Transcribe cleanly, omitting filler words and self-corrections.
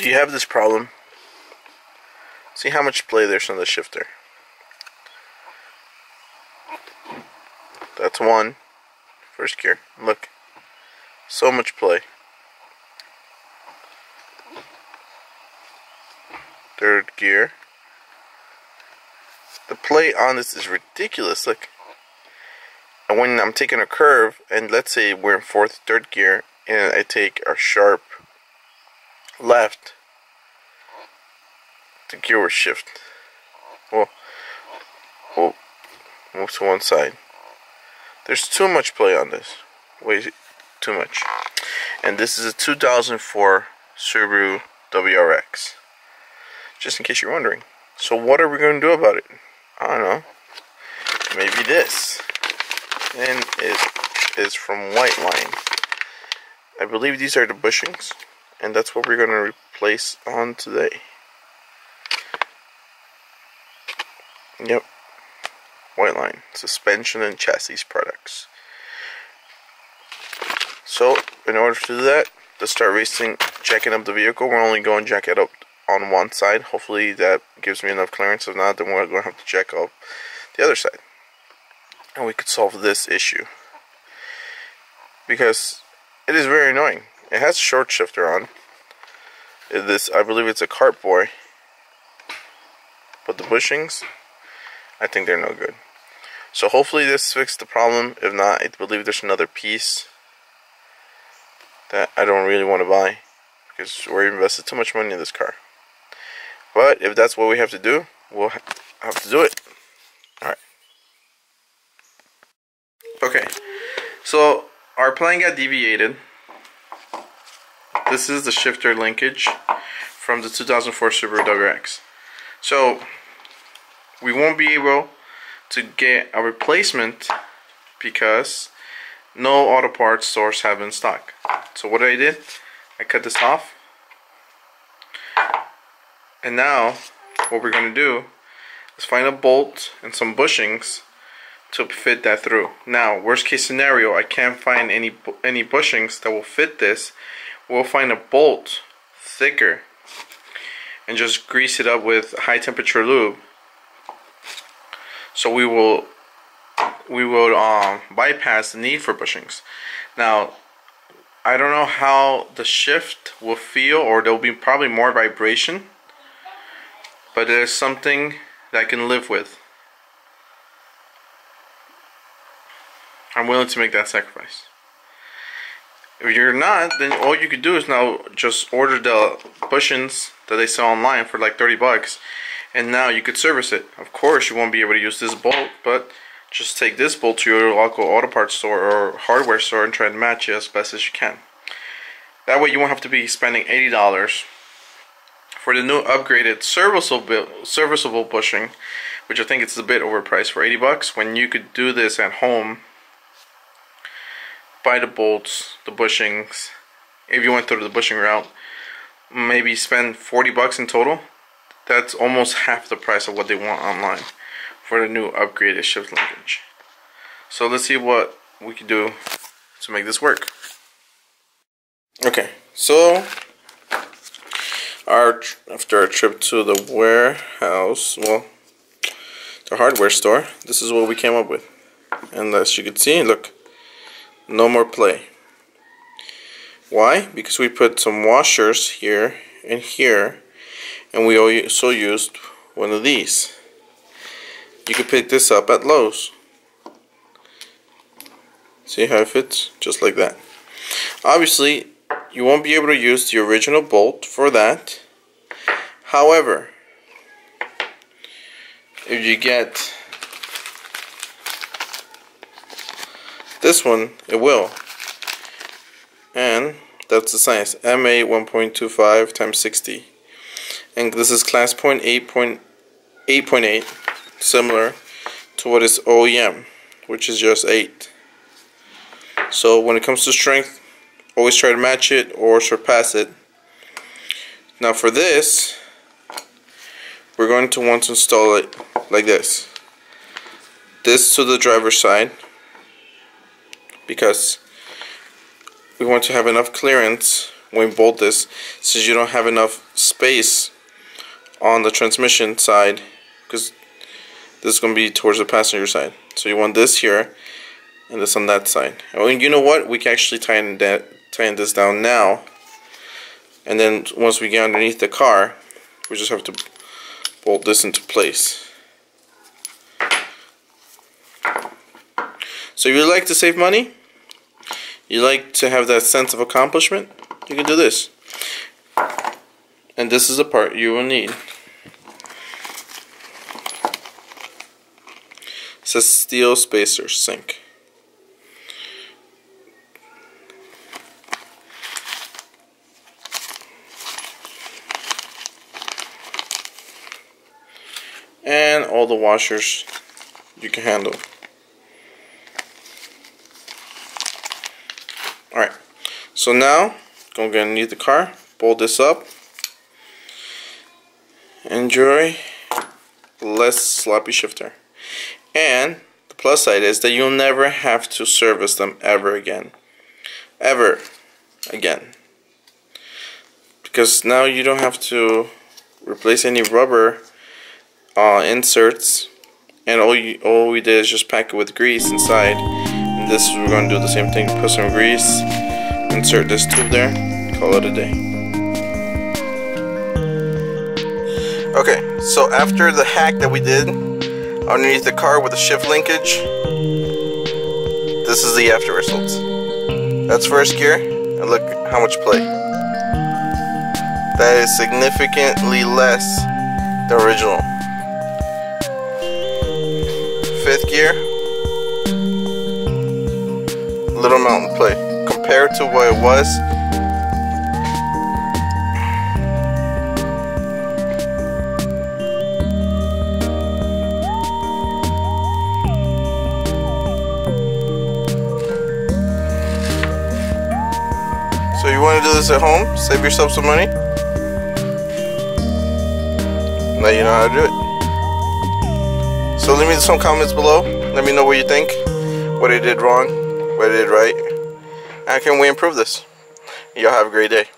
you have this problem. See how much play there's on the shifter. That's one. First gear. Look. So much play. Third gear. The play on this is ridiculous. Look. And when I'm taking a curve, and let's say we're in third gear, and I take a sharp left, the gear will shift. Well, move to one side. There's too much play on this. Way too much. And this is a 2004 Subaru WRX. Just in case you're wondering. So what are we going to do about it? I don't know. Maybe this. And it is from White Line. I believe these are the bushings. And that's what we're going to replace on today. Yep. White Line. Suspension and chassis products. So, in order to do that, to start jacking up the vehicle, we're only going to jack it up on one side. Hopefully that gives me enough clearance. If not, then we're going to have to jack up the other side. And we could solve this issue. Because it is very annoying. It has a short shifter on. I believe it's a cart boy. But the bushings, I think they're no good. So hopefully this fixed the problem. If not, I believe there's another piece that I don't really want to buy, because we're invested too much money in this car. But if that's what we have to do, we'll have to do it. Alright. Okay. So our plan got deviated. This is the shifter linkage from the 2004 Subaru WRX. So we won't be able to get a replacement because no auto parts stores have in stock. So what I did, I cut this off, and now what we're going to do is find a bolt and some bushings to fit that through. Now, worst case scenario, I can't find any bushings that will fit this. We'll find a bolt thicker and just grease it up with high temperature lube. So we will bypass the need for bushings. Now, I don't know how the shift will feel, or there will be probably more vibration, but there's something that I can live with. I'm willing to make that sacrifice. If you're not, then all you could do is now just order the bushings that they sell online for like 30 bucks, and now you could service it. Of course you won't be able to use this bolt, but just take this bolt to your local auto parts store or hardware store and try to match it as best as you can. That way you won't have to be spending $80 for the new upgraded serviceable bushing, which I think it's a bit overpriced for 80 bucks, when you could do this at home. Buy the bolts, the bushings. If you went through the bushing route, maybe spend 40 bucks in total. That's almost half the price of what they want online for the new upgraded shift linkage. So let's see what we can do to make this work. Okay, so after our trip to the warehouse, well, the hardware store, this is what we came up with. And as you can see, look, no more play. Why? Because we put some washers here and here, and we also used one of these. You can pick this up at Lowe's. See how it fits? Just like that. Obviously, you won't be able to use the original bolt for that. However, if you get this one, it will. And that's the size, MA 1.25 times 60. And this is class 8.8, similar to what is OEM, which is just 8. So when it comes to strength, always try to match it or surpass it. Now for this, we're going to want to install it like this. This to the driver's side, because we want to have enough clearance when we bolt this, since you don't have enough space on the transmission side, because this is going to be towards the passenger side. So you want this here and this on that side. And you know what? We can actually tighten this down now. And then once we get underneath the car, we just have to bolt this into place. So if you like to save money, you like to have that sense of accomplishment, you can do this. And this is the part you will need. It says steel spacer sink. And all the washers you can handle. Alright, so now I'm going to need the car, bolt this up. Enjoy less sloppy shifter. And the plus side is that you'll never have to service them ever again. Ever again. Because now you don't have to replace any rubber inserts, and all we did is just pack it with grease inside. And this, we're going to do the same thing. Put some grease, insert this tube there, call it a day. Okay, so after the hack that we did underneath the car with the shift linkage, this is the after results. That's first gear, and look how much play. That is significantly less than the original. Fifth gear, little amount of play compared to what it was. So you want to do this at home, save yourself some money. Now you know how to do it. So leave me some comments below. Let me know what you think, what I did wrong, what I did right. How can we improve this? Y'all have a great day.